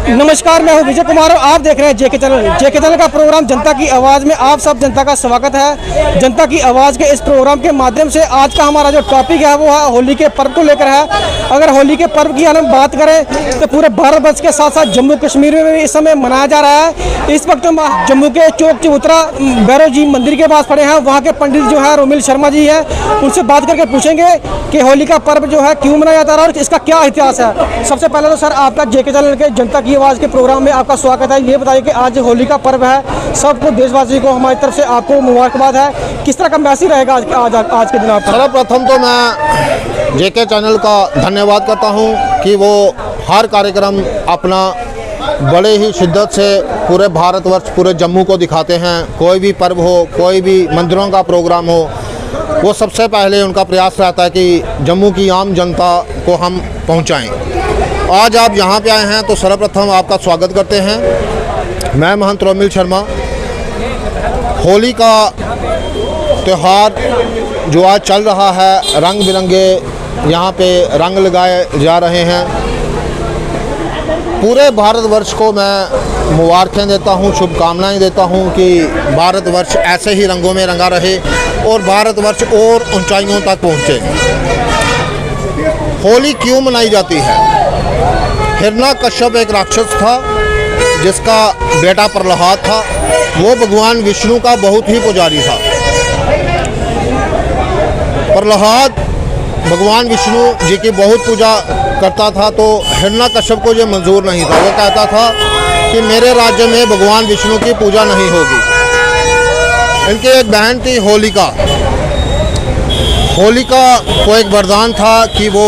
नमस्कार, मैं हूं विजय कुमार और आप देख रहे हैं जेके चैनल। जेके चैनल का प्रोग्राम जनता की आवाज़ में आप सब जनता का स्वागत है। जनता की आवाज़ के इस प्रोग्राम के माध्यम से आज का हमारा जो टॉपिक है वो है होली के पर्व को लेकर है। अगर होली के पर्व की हम बात करें तो पूरे भारतवर्ष के साथ साथ जम्मू कश्मीर में भी इस समय मनाया जा रहा है। इस वक्त हम जम्मू के चौक चबूतरा भैरव जी मंदिर के पास खड़े हैं। वहाँ के पंडित जो है रोमिल शर्मा जी है, उनसे बात करके पूछेंगे कि होली का पर्व जो है क्यों मनाया जा रहा है और इसका क्या इतिहास है। सबसे पहले तो सर आपका जेके चैनल के जनता की आवाज़ के प्रोग्राम में आपका स्वागत है। ये बताइए कि आज होली का पर्व है, सबको देशवासी को हमारी तरफ से आपको मुबारकबाद है। किस तरह का मैसेज रहेगा आज के दिन आपका? सर्वप्रथम तो मैं जेके चैनल का धन्यवाद करता हूं कि वो हर कार्यक्रम अपना बड़े ही शिद्दत से पूरे भारतवर्ष, पूरे जम्मू को दिखाते हैं। कोई भी पर्व हो, कोई भी मंदिरों का प्रोग्राम हो, वो सबसे पहले उनका प्रयास रहता है कि जम्मू की आम जनता को हम पहुंचाएं। आज आप यहाँ पे आए हैं तो सर्वप्रथम आपका स्वागत करते हैं। मैं महंत रोमिल शर्मा। होली का त्यौहार जो आज चल रहा है, रंग बिरंगे यहाँ पे रंग लगाए जा रहे हैं। पूरे भारतवर्ष को मैं मुबारकें देता हूँ, शुभकामनाएं देता हूँ कि भारतवर्ष ऐसे ही रंगों में रंगा रहे और भारतवर्ष और ऊंचाइयों तक पहुँचे। होली क्यों मनाई जाती है? हिरण्यकश्यप एक राक्षस था जिसका बेटा प्रहलाद था। वो भगवान विष्णु का बहुत ही पुजारी था। प्रहलाद भगवान विष्णु जी की बहुत पूजा करता था, तो हिरण्यकश्यप को ये मंजूर नहीं था। वो कहता था कि मेरे राज्य में भगवान विष्णु की पूजा नहीं होगी। इनकी एक बहन थी होलिका। होलिका को एक वरदान था कि वो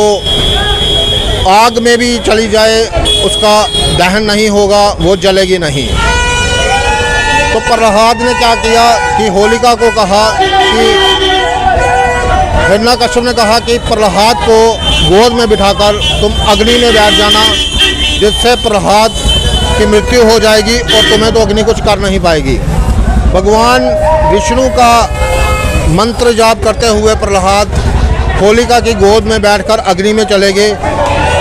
आग में भी चली जाए उसका दहन नहीं होगा, वो जलेगी नहीं। तो प्रहलाद ने क्या किया कि होलिका को कहा कि हिरण्यकश्यप ने कहा कि प्रहलाद को गोद में बिठाकर तुम अग्नि में बैठ जाना, जिससे प्रहलाद की मृत्यु हो जाएगी और तुम्हें तो अग्नि कुछ कर नहीं पाएगी। भगवान विष्णु का मंत्र जाप करते हुए प्रहलाद होलिका की गोद में बैठकर अग्नि में चले गए,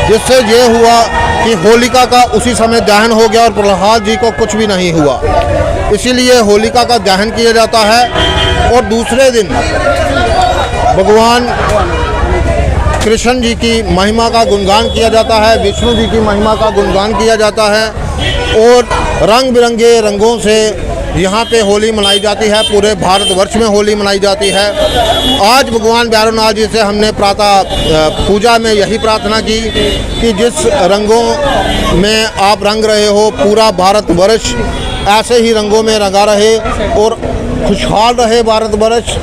जिससे ये हुआ कि होलिका का उसी समय दहन हो गया और प्रहलाद जी को कुछ भी नहीं हुआ। इसीलिए होलिका का दहन किया जाता है। और दूसरे दिन भगवान कृष्ण जी की महिमा का गुणगान किया जाता है, विष्णु जी की महिमा का गुणगान किया जाता है और रंग बिरंगे रंगों से यहाँ पे होली मनाई जाती है। पूरे भारतवर्ष में होली मनाई जाती है। आज भगवान भैरवनाथ जी से हमने प्रातः पूजा में यही प्रार्थना की कि जिस रंगों में आप रंग रहे हो, पूरा भारतवर्ष ऐसे ही रंगों में रंगा रहे और खुशहाल रहे भारतवर्ष।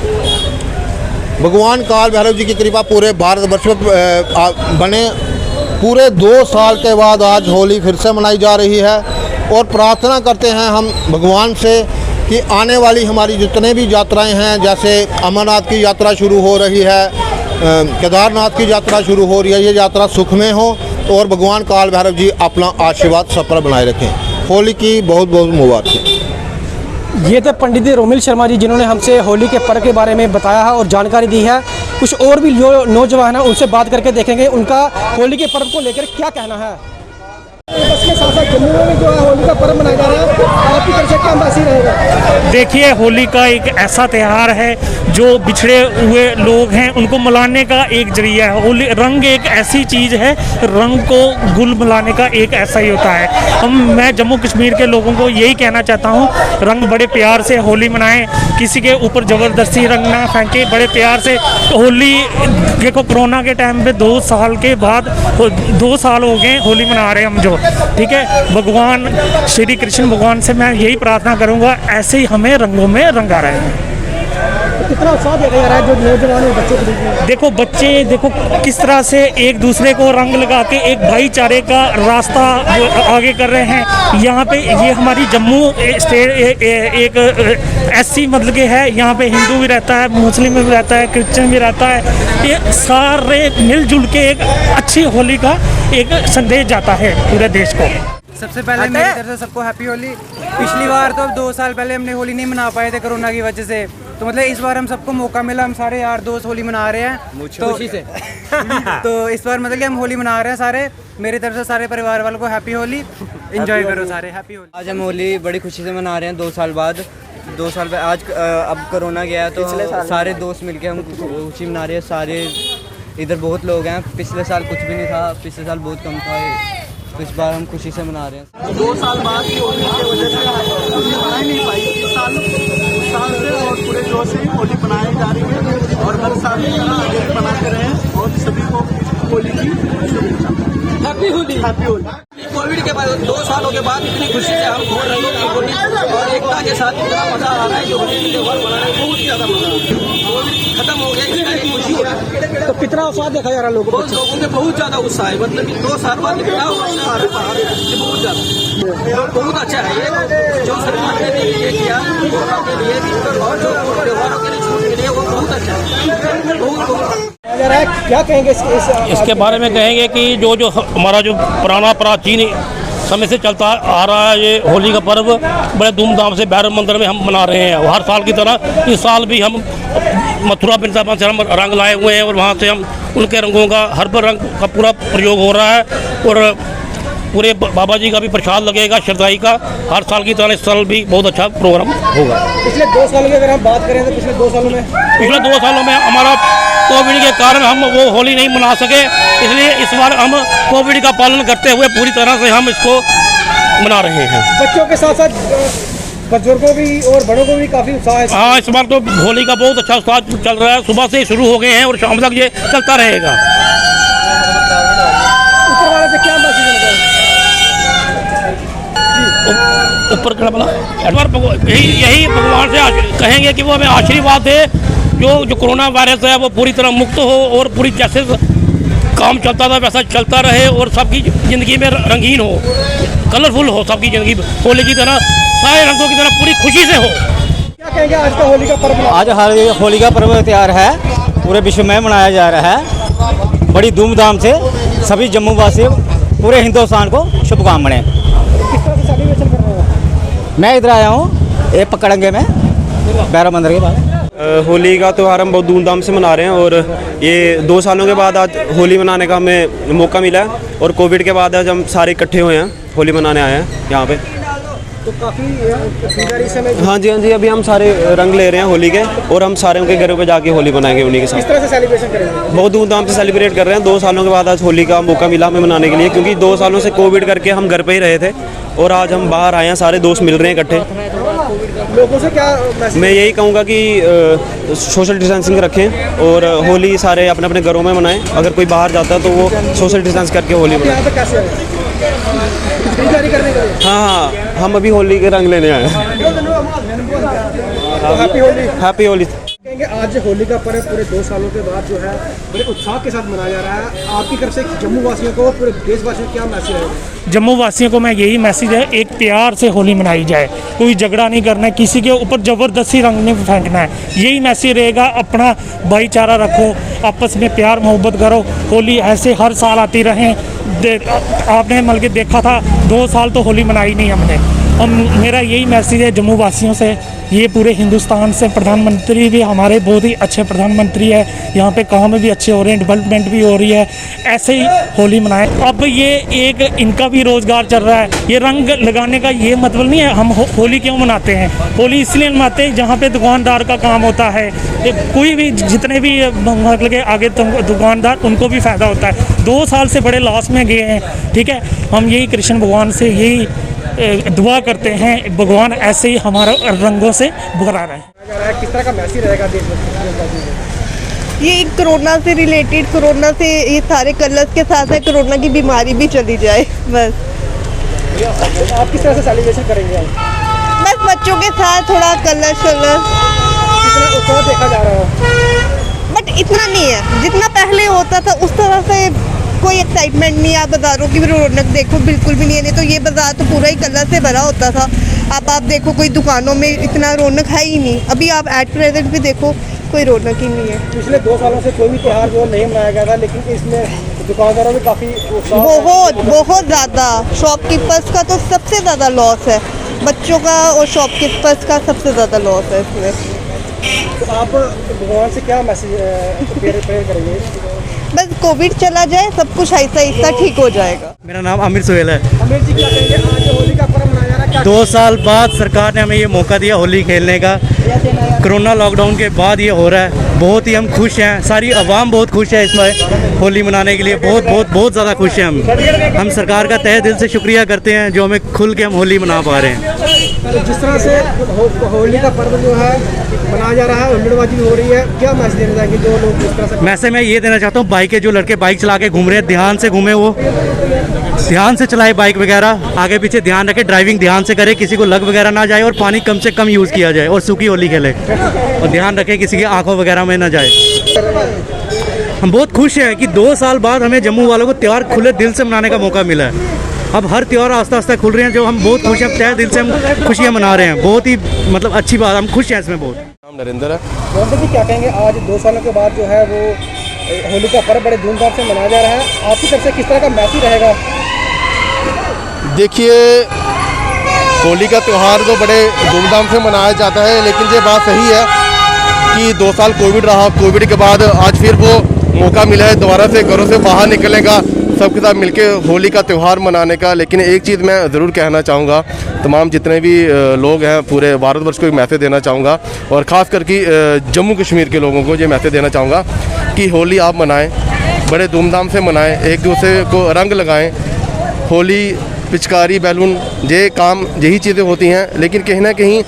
भगवान काल भैरव जी की कृपा पूरे भारतवर्ष में बने। पूरे 2 साल के बाद आज होली फिर से मनाई जा रही है और प्रार्थना करते हैं हम भगवान से कि आने वाली हमारी जितने भी यात्राएं हैं, जैसे अमरनाथ की यात्रा शुरू हो रही है, केदारनाथ की यात्रा शुरू हो रही है, ये यात्रा सुखमय हो और भगवान काल भैरव जी अपना आशीर्वाद सब पर बनाए रखें। होली की बहुत बहुत मुबारक। ये थे पंडित रोमिल शर्मा जी, जिन्होंने हमसे होली के पर्व के बारे में बताया है और जानकारी दी है। कुछ और भी जो नौजवान हैं उनसे बात करके देखेंगे उनका होली के पर्व को लेकर क्या कहना है। इसके साथ साथ जम्मू में जो है होली का पर्व मनाया जा रहा है, आपकी तरफ से क्या मैसेज रहेगा? देखिए, होली का एक ऐसा त्यौहार है जो बिछड़े हुए लोग हैं उनको मिलाने का एक जरिया है। होली रंग एक ऐसी चीज़ है, रंग को गुल मिलाने का एक ऐसा ही होता है। मैं जम्मू कश्मीर के लोगों को यही कहना चाहता हूँ, रंग बड़े प्यार से होली मनाएं, किसी के ऊपर ज़बरदस्ती रंग ना फेंके, बड़े प्यार से होली। देखो, कोरोना के टाइम पे 2 साल के बाद 2 साल हो गए होली मना रहे हैं हम जो, ठीक है। भगवान श्री कृष्ण भगवान से मैं यही प्रार्थना करूंगा, ऐसे ही हमें रंगों में रंगा रहे हैं। कितना उत्साह देखा जा रहा है जो नौजवान और बच्चों को? देखो, बच्चे देखो किस तरह से एक दूसरे को रंग लगा के एक भाईचारे का रास्ता आगे कर रहे हैं। यहाँ पे ये हमारी जम्मू स्टेट एक ऐसी मतलब के है, यहाँ पे हिंदू भी रहता है, मुस्लिम भी रहता है, क्रिश्चियन भी रहता है। ये सारे मिलजुल के एक अच्छी होली का एक संदेश जाता है पूरे देश को। सबसे पहले मेरी तरफ से सबको हैप्पी होली। पिछली बार तो 2 साल पहले हमने होली नहीं मना पाए थे कोरोना की वजह से, तो मतलब इस बार हम सबको मौका मिला, हम सारे यार दोस्त होली मना रहे हैं तो खुशी से तो इस बार मतलब कि हम होली मना रहे हैं सारे, मेरी तरफ से सारे परिवार वालों को हैप्पी होली, एंजॉय करो सारे, हैप्पी होली। आज हम होली बड़ी खुशी से मना रहे हैं 2 साल बाद। आज अब कोरोना गया तो सारे दोस्त मिलके हम खुशी मना रहे हैं। सारे इधर बहुत लोग हैं, पिछले साल कुछ भी नहीं था, पिछले साल बहुत कम था, तो इस बार हम खुशी से मना रहे हैं। 2 साल बाद की होली की वजह से होली मनाई नहीं पाई, इस साल से और पूरे जोश से होली मनाई जा रही है और हर साल की तरह आगे भी मनाते रहे और सभी को होली की शुभेच्छा। Happy Holi, happy Holi. Covid के बाद 2 सालों के बाद इतनी खुशी से हम हो रही है होली और एकता के साथ इतना मजा आ रहा है कि होली के त्योहार मना रहे हैं, बहुत ज़्यादा मजा आ रहा है। कोविड खत्म हो गया, इसका एक खुशी है। तो कितना उत्साह देखा जा रहा है लोगों बहुत लोगों में बहुत ज़्यादा उत्साह है, मतलब कि 2 साल बाद इतना उत्साह आ रहा है, बहुत ज़्यादा, बहुत अच्छा है ये जो सरकार ने ये किया कोरोना के लिए और जो त्योहारों के लिए छूट मिली है वो बहुत अच्छा है, बहुत क्या कहेंगे इसके बारे में कहेंगे कि जो हमारा जो पुराना प्राचीन समय से चलता आ रहा है ये होली का पर्व बड़े धूमधाम से भैरव मंदिर में हम मना रहे हैं। हर साल की तरह इस साल भी हम मथुरा वृंदावन से हम रंग लाए हुए हैं और वहाँ से हम उनके रंगों का हर रंग का पूरा प्रयोग हो रहा है और पूरे बाबा जी का भी प्रसाद लगेगा श्रद्धाई का। हर साल की तरह इस साल भी बहुत अच्छा प्रोग्राम होगा। पिछले 2 सालों की अगर हम बात करें तो पिछले 2 सालों में हमारा कोविड के कारण हम वो होली नहीं मना सके, इसलिए इस बार हम कोविड का पालन करते हुए पूरी तरह से हम इसको मना रहे हैं। बच्चों के साथ साथ बुजुर्गों भी और बड़ों को भी काफ़ी उत्साह है। हाँ, इस बार तो होली का बहुत अच्छा उत्साह चल रहा है, सुबह से शुरू हो गए हैं और शाम तक ये चलता रहेगा। ऊपर वाले से क्या मैसेज है? ऊपर क्या बोला, यही भगवान से कहेंगे कि वो हमें आशीर्वाद दे, जो कोरोना वायरस है वो पूरी तरह मुक्त हो और पूरी जैसे काम चलता था वैसा चलता रहे और सबकी ज़िंदगी में रंगीन हो, कलरफुल हो सबकी ज़िंदगी होली की तरह, सारे रंगों की तरह पूरी खुशी से हो। क्या कहेंगे आज का होली का पर्व? आज होली का पर्व त्योहार है, पूरे विश्व में मनाया जा रहा है बड़ी धूमधाम से। सभी जम्मू वासी पूरे हिंदुस्तान को शुभकामनाएं। किस तरह से सेलिब्रेशन कर रहे हो? मैं इधर आया हूँ ये पकड़ंगे में भैरव मंदिर के पास। होली का त्यौहार हम बहुत धूमधाम से मना रहे हैं और ये 2 सालों के बाद आज होली मनाने का हमें मौका मिला है और कोविड के बाद आज हम सारे इकट्ठे हुए हैं, होली मनाने आए हैं यहाँ पे। तो काफ़ी हाँ जी, अभी हम सारे रंग ले रहे हैं होली के और हम सारे उनके घरों पे जाके होली मनाएंगे उन्हीं के साथ। किस तरह से सेलिब्रेशन करेंगे? बहुत धूमधाम से सेलिब्रेट कर रहे हैं। 2 सालों के बाद आज होली का मौका मिला हमें मनाने के लिए, क्योंकि 2 सालों से कोविड करके हम घर पे ही रहे थे और आज हम बाहर आए हैं, सारे दोस्त मिल रहे हैं इकट्ठे। लोगों से क्या मैसेज? मैं यही कहूँगा कि सोशल डिस्टेंसिंग रखें और होली सारे अपने अपने घरों में मनाएं। अगर कोई बाहर जाता है तो वो सोशल डिस्टेंस करके होली मनाएं। यहाँ पे कैसे है? खरीदारी करने के लिए? हाँ, हम अभी होली के रंग लेने आए हैं। तो हैप्पी होली। हैप्पी होली। कहेंगे आज होली का पर्व पूरे 2 सालों के बाद जो है बड़े उत्साह के साथ मनाया जा रहा है, आपकी तरफ से जम्मू वासियों को, पूरे देशवासियों को क्या मैसेज है? जम्मू वासियों को मैं यही मैसेज है, एक प्यार से होली मनाई जाए, कोई झगड़ा नहीं करना है, किसी के ऊपर ज़बरदस्ती रंग नहीं फेंकना है, यही मैसेज रहेगा। अपना भाईचारा रखो, आपस में प्यार मोहब्बत करो, होली ऐसे हर साल आती रहें। आपने मतलब कि देखा था 2 साल तो होली मनाई नहीं हमने। मेरा यही मैसेज है जम्मू वासियों से, ये पूरे हिंदुस्तान से। प्रधानमंत्री भी हमारे बहुत ही अच्छे प्रधानमंत्री है, यहाँ पे काम भी अच्छे हो रहे हैं, डेवलपमेंट भी हो रही है, ऐसे ही होली मनाएं। अब ये एक इनका भी रोज़गार चल रहा है, ये रंग लगाने का ये मतलब नहीं है। हम होली क्यों मनाते हैं? होली इसलिए मनाते हैं जहाँ पे दुकानदार का काम होता है, कोई भी जितने भी मतलब के आगे दुकानदार, उनको भी फ़ायदा होता है। 2 साल से बड़े लॉस में गए हैं, ठीक है। हम यही कृष्ण भगवान से यही दुआ करते हैं, भगवान ऐसे ही हमारा रंगों से भरा रहे। किस तरह का मैसेज रहेगा देशवासियों? ये कोरोना से रिलेटेड, कोरोना से ये सारे कलर्स के साथ है, कोरोना की बीमारी भी चली जाए बस। आप किस तरह से सेलिब्रेशन करेंगे? बस बच्चों के साथ थोड़ा कलर कितना उत्साह देखा जा रहा है, बट इतना नहीं है जितना पहले होता था, उस तरह से कोई एक्साइटमेंट नहीं है। आप बाज़ारों की भी रौनक देखो, बिल्कुल भी नहीं है। नहीं तो ये बाज़ार तो पूरा ही कलर से भरा होता था, अब आप देखो कोई दुकानों में इतना रौनक है ही नहीं। अभी आप एट प्रेजेंट भी देखो, कोई रौनक ही नहीं है। पिछले 2 सालों से कोई भी त्यौहार जो नहीं मनाया गया था, लेकिन इसमें दुकानदारों में काफ़ी बहुत ज़्यादा। शॉपकीपर्स का तो सबसे ज़्यादा लॉस है, बच्चों का और शॉपकीपर्स का सबसे ज़्यादा लॉस है इसमें। तो आप भगवान से क्या मैसेज प्रेयर करेंगे? बस कोविड चला जाए, सब कुछ ऐसा ऐसा ठीक हो जाएगा। मेरा नाम आमिर सोहेल है। आमिर जी क्या कहेंगे, आज होली का पर्व मनाया जा रहा है, 2 साल बाद सरकार ने हमें ये मौका दिया होली खेलने का। कोरोना लॉकडाउन के बाद ये हो रहा है, बहुत ही हम खुश हैं, सारी आवाम बहुत खुश है इसमें होली मनाने के लिए, बहुत बहुत बहुत ज़्यादा खुश हैं हम सरकार का तहे दिल से शुक्रिया करते हैं जो हमें खुल के हम होली मना पा रहे हैं। तो जिस तरह से होली का पर्व जो है मनाया जा रहा है, हुल्लड़बाजी हो रही है, क्या मैसेज देना चाहेंगे जो लोग इस तरह से? मैसेज मैं ये देना चाहता हूँ, बाइक के जो लड़के बाइक चला के घूम रहे हैं, ध्यान से घूमे, वो ध्यान से चलाए बाइक वगैरह, आगे पीछे ध्यान रखे, ड्राइविंग ध्यान से करे, किसी को लग वगैरह ना जाए और पानी कम से कम यूज़ किया जाए और सूखी होली खेले और ध्यान रखे किसी की आंखों वगैरह में ना जाए। हम बहुत खुश हैं कि 2 साल बाद हमें जम्मू वालों को त्यौहार खुले दिल से मनाने का मौका मिला है। अब हर त्यौहार आस्ते आस्ते खुल रहे हैं, जो हम बहुत खुश हैं, तहे दिल से हम खुशियाँ मना रहे हैं। बहुत ही मतलब अच्छी बात, हम खुश हैं इसमें बहुत। नाम नरेंद्र है। नरेंद्र जी क्या कहेंगे, आज 2 सालों के बाद जो है वो होली का पर्व बड़े धूमधाम से मनाया जा रहा है, आपकी तरफ से किस तरह का मैसेज रहेगा? देखिए, होली का त्यौहार तो बड़े धूमधाम से मनाया जाता है, लेकिन ये बात सही है कि 2 साल कोविड रहा, कोविड के बाद आज फिर वो मौका मिला है दोबारा से घरों से बाहर निकलने का, सबके साथ मिलके होली का त्यौहार मनाने का। लेकिन एक चीज़ मैं ज़रूर कहना चाहूँगा, तमाम जितने भी लोग हैं पूरे भारतवर्ष को एक मैसेज देना चाहूँगा, और ख़ास करके जम्मू कश्मीर के लोगों को ये मैसेज देना चाहूँगा कि होली आप मनाएं, बड़े धूमधाम से मनाएं, एक दूसरे को रंग लगाएं। होली, पिचकारी, बैलून, ये काम यही चीज़ें होती हैं, लेकिन कहीं ना कहीं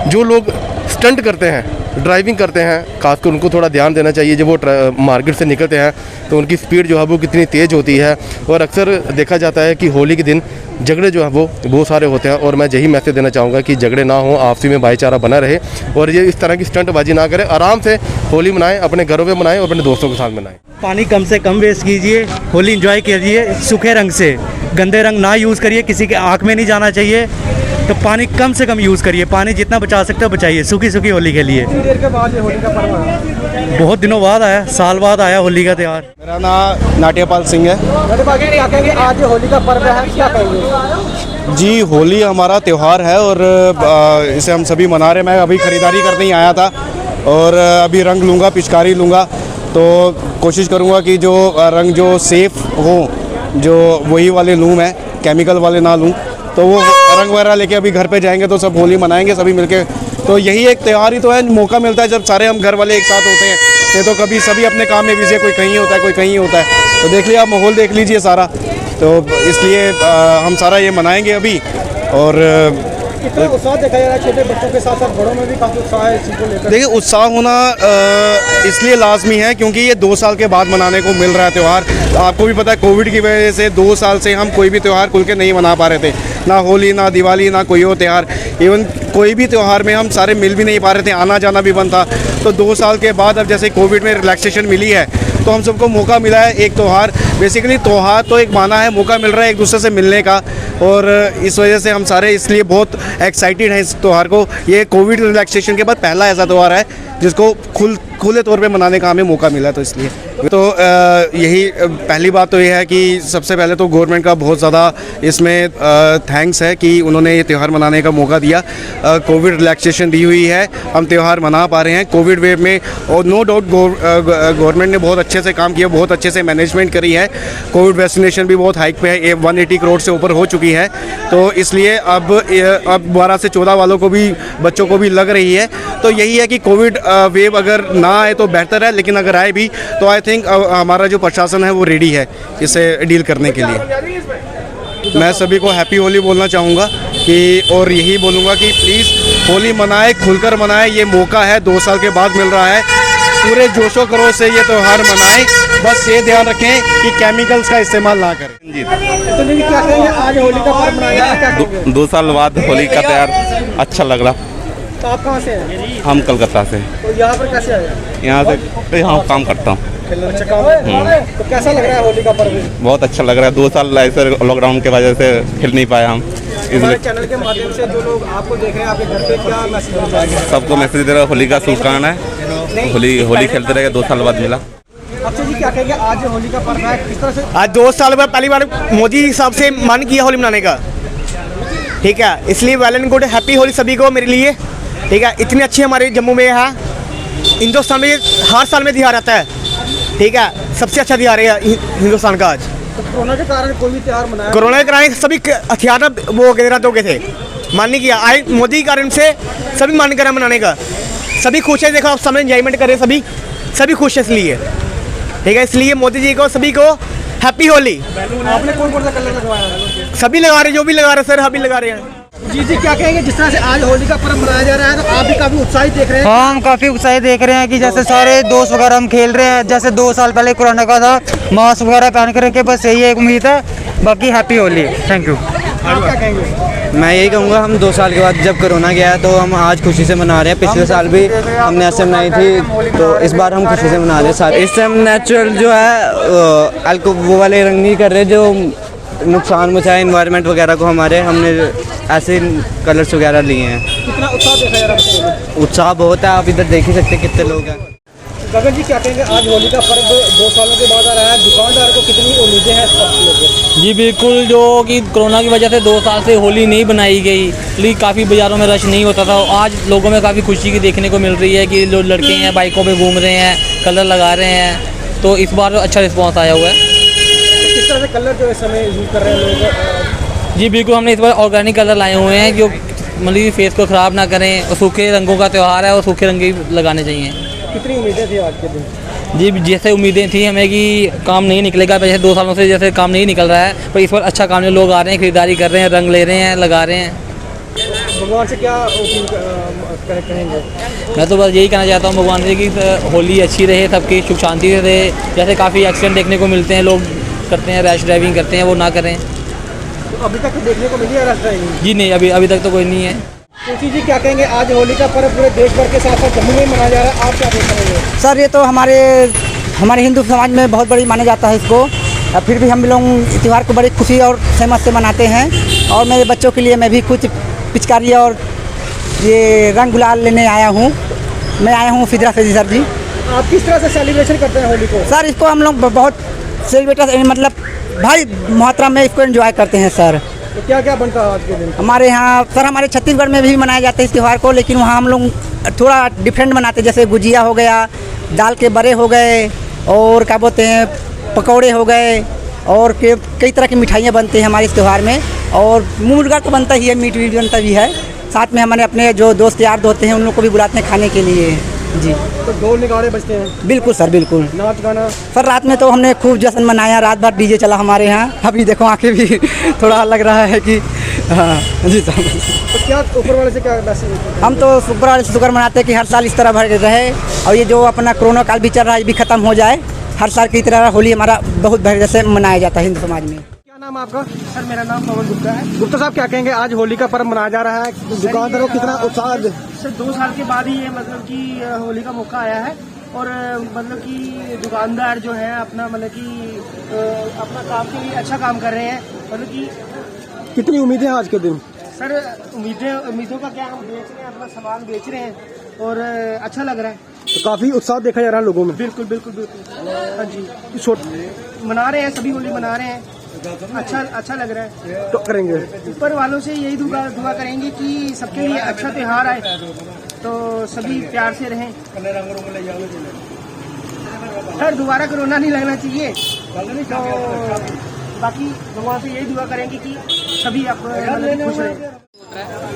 जो लोग स्टंट करते हैं, ड्राइविंग करते हैं, खासकर उनको थोड़ा ध्यान देना चाहिए। जब वो मार्केट से निकलते हैं तो उनकी स्पीड जो है वो कितनी तेज़ होती है, और अक्सर देखा जाता है कि होली के दिन झगड़े जो है वो बहुत सारे होते हैं। और मैं यही मैसेज देना चाहूँगा कि झगड़े ना हो, आपसी में भाईचारा बना रहे, और ये इस तरह की स्टंटबाजी ना करें, आराम से होली मनाएं, अपने घरों में मनाएं और अपने दोस्तों के साथ मनाएं। पानी कम से कम वेस्ट कीजिए, होली एंजॉय कीजिए सूखे रंग से, गंदे रंग ना यूज़ करिए, किसी के आँख में नहीं जाना चाहिए, तो पानी कम से कम यूज़ करिए, पानी जितना बचा सकते हो बचाइए, सूखी सूखी होली के लिए। कितनी देर के बाद ये होली का पर्व आया? बहुत दिनों बाद आया, साल बाद आया होली का त्यौहार। मेरा नाम नाट्यपाल सिंह है। क्या कहेंगे, आज ये होली का पर्व है, क्या कहेंगे? जी, होली हमारा त्यौहार है और इसे हम सभी मना रहे हैं। मैं अभी ख़रीदारी करने ही आया था और अभी रंग लूँगा, पिचकारी लूँगा, तो कोशिश करूँगा कि जो रंग जो सेफ़ हो, जो वही वाले लूँ, मैं केमिकल वाले ना लूँ। तो वो रंग वगैरह लेके अभी घर पे जाएंगे तो सब होली मनाएंगे सभी मिलके। तो यही एक त्यौहार ही तो है, मौका मिलता है जब सारे हम घर वाले एक साथ होते हैं। नहीं तो कभी सभी अपने काम में बिजी है, कोई कहीं होता है, कोई कहीं होता है। तो देख लिया, आप माहौल देख लीजिए सारा, तो इसलिए हम सारा ये मनाएंगे अभी। और कितना उत्साह देखा जा रहा है, छोटे बच्चों के साथ साथ बड़ों में भी काफ़ी उत्साह है इस चीज़ को लेकर? देखिए, उत्साह होना इसलिए लाजमी है क्योंकि ये 2 साल के बाद मनाने को मिल रहा है त्यौहार। आपको भी पता है कोविड की वजह से 2 साल से हम कोई भी त्यौहार खुल के नहीं मना पा रहे थे, ना होली, ना दिवाली, ना कोई और त्यौहार, इवन कोई भी त्यौहार में हम सारे मिल भी नहीं पा रहे थे, आना जाना भी बंद था। तो 2 साल के बाद अब जैसे कोविड में रिलैक्सेशन मिली है तो हम सबको मौका मिला है एक त्यौहार, बेसिकली त्यौहार तो एक माना है, मौका मिल रहा है एक दूसरे से मिलने का, और इस वजह से हम सारे इसलिए बहुत एक्साइटेड हैं इस त्यौहार को। ये कोविड रिलैक्सेशन के बाद पहला ऐसा त्यौहार है जिसको खुले तौर पे मनाने का हमें मौका मिला, तो इसलिए तो यही पहली बात तो ये है कि सबसे पहले तो गवर्नमेंट का बहुत ज़्यादा इसमें थैंक्स है कि उन्होंने ये त्यौहार मनाने का मौका दिया। कोविड रिलैक्सेशन दी हुई है, हम त्यौहार मना पा रहे हैं कोविड वेव में, और नो डाउट गवर्नमेंट ने बहुत अच्छे से काम किया, बहुत अच्छे से मैनेजमेंट करी है। कोविड वैक्सीनेशन भी बहुत हाइक पे है, 180 करोड़ से ऊपर हो चुकी है, तो इसलिए अब 12 से 14 वालों को भी, बच्चों को भी लग रही है। तो यही है कि कोविड वेव अगर ना आए तो बेहतर है, लेकिन अगर आए भी तो आई थिंक हमारा जो प्रशासन है वो रेडी है इसे डील करने के लिए। मैं सभी को हैप्पी होली बोलना चाहूँगा कि, और यही बोलूँगा कि प्लीज़ होली मनाएं, खुलकर मनाएं, ये मौका है 2 साल के बाद मिल रहा है, पूरे जोशो खरोश से ये त्यौहार मनाएं। बस ये ध्यान रखें कि केमिकल्स का इस्तेमाल ना करें। जी, तो जी क्या कहेंगे, आज होली का पर्व मनाया जा रहा है, क्या कहेंगे? 2 साल बाद होली का त्यौहार अच्छा लग रहा। तो आप कहाँ से हैं? हम कलकत्ता से। तो यहाँ पर कैसे आए? यहाँ काम करता हूँ। अच्छा काम है। तो कैसा लग रहा है होली का पर्व? बहुत अच्छा लग रहा है, 2 साल ऐसे लॉकडाउन की वजह से खेल नहीं पाया हम। हमारे चैनल के माध्यम से जो लोग आपको देख रहे हैं, आपके घर पे क्या मैसेज देना चाहेंगे? सबको मैसेज दे रहा है, होली का शुभकामना है, होली खेलते रहेगा, 2 साल बाद मिला। अक्षय जी क्या कहेंगे, आज होली का पर्व है, किस तरह से? आज 2 साल बाद पहली बार मोदी साहब से मन किया होली मनाने का, ठीक है, इसलिए well and good, happy Holi सभी को मेरे लिए, ठीक है। इतनी अच्छी हमारे जम्मू में है हिंदुस्तान में हर साल में त्योहार आता है, ठीक है, सबसे अच्छा त्योहार है हिंदुस्तान का आज। तो कोरोना के कारण कोई भी त्योहार मनाया? कोरोना के कारण सभी हथियार वो गैरत हो गए थे, मान नहीं किया। आए मोदी के कारण से सभी मान करा मनाने का, सभी खुश है। देखो आप सामने एंजॉयमेंट कर रहे हैं, सभी खुश है इसलिए, ठीक है। इसलिए मोदी जी को सभी को हैप्पी होली। आपने कौन कौन सा कलर लगवाया? सभी लगा रहे, जो भी लगा रहे सर, सभी लगा रहे हैं। जी क्या कहेंगे, जिस तरह से आज होली का पर्व मनाया जा रहा है, तो आप भी काफी उत्साहित देख रहे हैं? हाँ, हम काफ़ी उत्साहित देख रहे हैं कि जैसे सारे दोस्त वगैरह हम खेल रहे हैं, जैसे 2 साल पहले कोरोना का था, मास्क वगैरह पहन कर के, बस यही एक उम्मीद है। बाकी हैप्पी होली, थैंक यू। आप क्या कहेंगे? मैं यही कहूँगा, हम 2 साल के बाद जब कोरोना गया तो हम आज खुशी से मना रहे हैं। पिछले साल भी हमने ऐसे मनाई थी, तो इस बार हम खुशी से मना रहे हैं सारे। इस टाइम नेचुरल जो है अल्कोहल वो वाले रंग नहीं कर रहे जो नुकसान मचाए इन्वायरमेंट वगैरह को हमारे। हमने ऐसे कलर्स वगैरह लिए हैं। कितना उत्साह देखा जा रहा है? उत्साह बहुत है, आप इधर देख ही सकते कितने लोग हैं। गगन जी क्या कहेंगे, आज होली का पर्व 2 सालों के बाद आ रहा है, दुकानदार को कितनी उम्मीदें हैं इस पर्व को? जी बिल्कुल, जो कि कोरोना की वजह से 2 साल से होली नहीं बनाई गई, इसलिए काफ़ी बाज़ारों में रश नहीं होता था। आज लोगों में काफ़ी खुशी की देखने को मिल रही है कि जो लड़के हैं बाइकों पे घूम रहे हैं, कलर लगा रहे हैं, तो इस बार अच्छा रिस्पॉन्स आया हुआ है। तो किस तरह से कलर जो इस समय यूज़ कर रहे हैं लोग? जी बिल्कुल, हमने इस बार ऑर्गेनिक कलर लाए हुए हैं जो मतलब फेस को ख़राब ना करें, और सूखे रंगों का त्यौहार है और सूखे रंग ही लगाने चाहिए। कितनी उम्मीदें थी आज के दिन? जी जैसे उम्मीदें थी हमें कि काम नहीं निकलेगा, जैसे 2 सालों से जैसे काम नहीं निकल रहा है, पर इस बार अच्छा काम है, लोग आ रहे हैं, खरीदारी कर रहे हैं, रंग ले रहे हैं, लगा रहे हैं। भगवान से क्या कहेंगे? मैं तो बस यही कहना चाहता हूँ भगवान से कि होली अच्छी रहे, सबकी सुख शांति से रहे। जैसे काफ़ी एक्सीडेंट देखने को मिलते हैं, लोग करते हैं रैश ड्राइविंग करते हैं, वो ना करें। तो अभी तक देखने को मिली है रैश ड्राइविंग? जी नहीं, अभी तक तो कोई नहीं है। तुलसी जी क्या कहेंगे, आज होली का पर्व पूरे देश भर के साथ साथ जम्मू में मनाया जा रहा है, आप क्या देख रहे हैं? सर ये तो हमारे हिंदू समाज में बहुत बड़ी माना जाता है इसको, फिर भी हम लोग त्यौहार को बड़ी खुशी और सहमत से मनाते हैं। और मेरे बच्चों के लिए मैं भी कुछ पिचकारी और ये रंग गुलाल लेने आया हूँ। मैं आया हूँ फिदरा से। जी सर जी, आप किस तरह से सेलिब्रेशन करते हैं होली को? सर इसको हम लोग बहुत सेलिब्रेट मतलब भारी मात्रा में इसको एंजॉय करते हैं सर। तो क्या क्या बनता है आज के दिन? हमारे यहाँ सर, हमारे छत्तीसगढ़ में भी मनाया जाता है इस त्यौहार को, लेकिन वहाँ हम लोग थोड़ा डिफरेंट मनाते हैं। जैसे गुजिया हो गया, दाल के बड़े हो गए, और क्या बोलते हैं पकौड़े हो गए, और कई तरह की मिठाइयाँ बनती हैं हमारे इस त्यौहार में। और मुर्गा तो बनता ही है, मीट भी बनता भी है। साथ में हमारे अपने जो दोस्त यार होते हैं उन लोग को भी बुलाते हैं खाने के लिए। जी, तो ढोल नगाड़े बजते हैं? बिल्कुल सर, बिल्कुल। नाच गाना? सर रात में तो हमने खूब जश्न मनाया, रात भर डीजे चला हमारे यहाँ। अभी देखो आंखें भी थोड़ा लग रहा है कि हाँ जी सर। तो क्या ऊपर वाले से क्या मैसेज? हम तो ऊपर वाले से शुक्र मनाते हैं कि हर साल इस तरह भर रहे, और ये जो अपना कोरोना काल भी चल रहा है ये भी खत्म हो जाए। हर साल की तरह होली हमारा बहुत भर जैसे मनाया जाता है हिंदू समाज में। क्या नाम है आपका? सर मेरा नाम पवन गुप्ता है। गुप्ता साहब क्या कहेंगे, आज होली का पर्व मनाया जा रहा है, दुकानदारों को कितना उत्साह? सर 2 साल के बाद ही ये मतलब कि होली का मौका आया है, और मतलब कि दुकानदार जो है अपना मतलब कि अपना काम के लिए अच्छा काम कर रहे हैं। मतलब कि कितनी उम्मीदें हैं आज के दिन? सर उम्मीदों का क्या, हम बेच रहे हैं, अपना सामान बेच रहे हैं, और अच्छा लग रहा है। तो काफी उत्साह देखा जा रहा है लोगों में? बिल्कुल बिल्कुल बिल्कुल। हाँ जी, मना रहे हैं, सभी होली मना रहे हैं, अच्छा लग रहा है। तो करेंगे ऊपर वालों से यही दुआ करेंगे कि सबके लिए अच्छा त्यौहार आए, तो सभी प्यार से रहें। सर दोबारा कोरोना नहीं लगना चाहिए, तो बाकी भगवान से यही दुआ करेंगे कि सभी खुश रहें।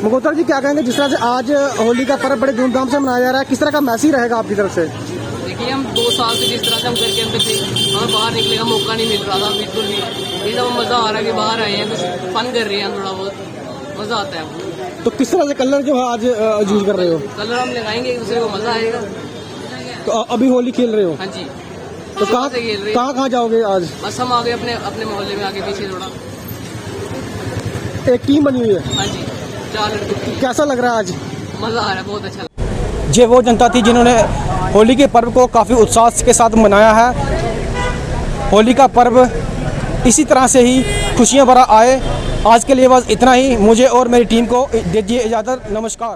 मुगोतर जी क्या कहेंगे, जिस तरह से आज होली का पर्व बड़े धूमधाम से मनाया जा रहा है, किस तरह का मैसेज रहेगा आपकी तरफ से? देखिए, हम 2 साल से जिस तरह से हम घर के अंदर थे, हमें बाहर निकलने का मौका नहीं मिल रहा था बिल्कुल भी। ये सब मज़ा आ रहा है कि बाहर आए हैं, कुछ फन कर रहे हैं, थोड़ा बहुत मज़ा आता है। तो किस तरह से कलर जो है आज यूज कर रहे हो? कलर हम लगाएंगे एक दूसरे को, मज़ा आएगा। तो अभी होली खेल रहे हो? हाँ जी। तो कहाँ जाओगे आज? बस हम आगे अपने मोहल्ले में आगे पीछे थोड़ा। एक टीम बनी हुई है? हाँ जी, 4 लड़के। कैसा लग रहा है आज? मज़ा आ रहा है, बहुत अच्छा। ये वो जनता थी जिन्होंने होली के पर्व को काफ़ी उत्साह के साथ मनाया है। होली का पर्व इसी तरह से ही खुशियां भरा आए। आज के लिए बस इतना ही। मुझे और मेरी टीम को दीजिए इजाज़त। नमस्कार।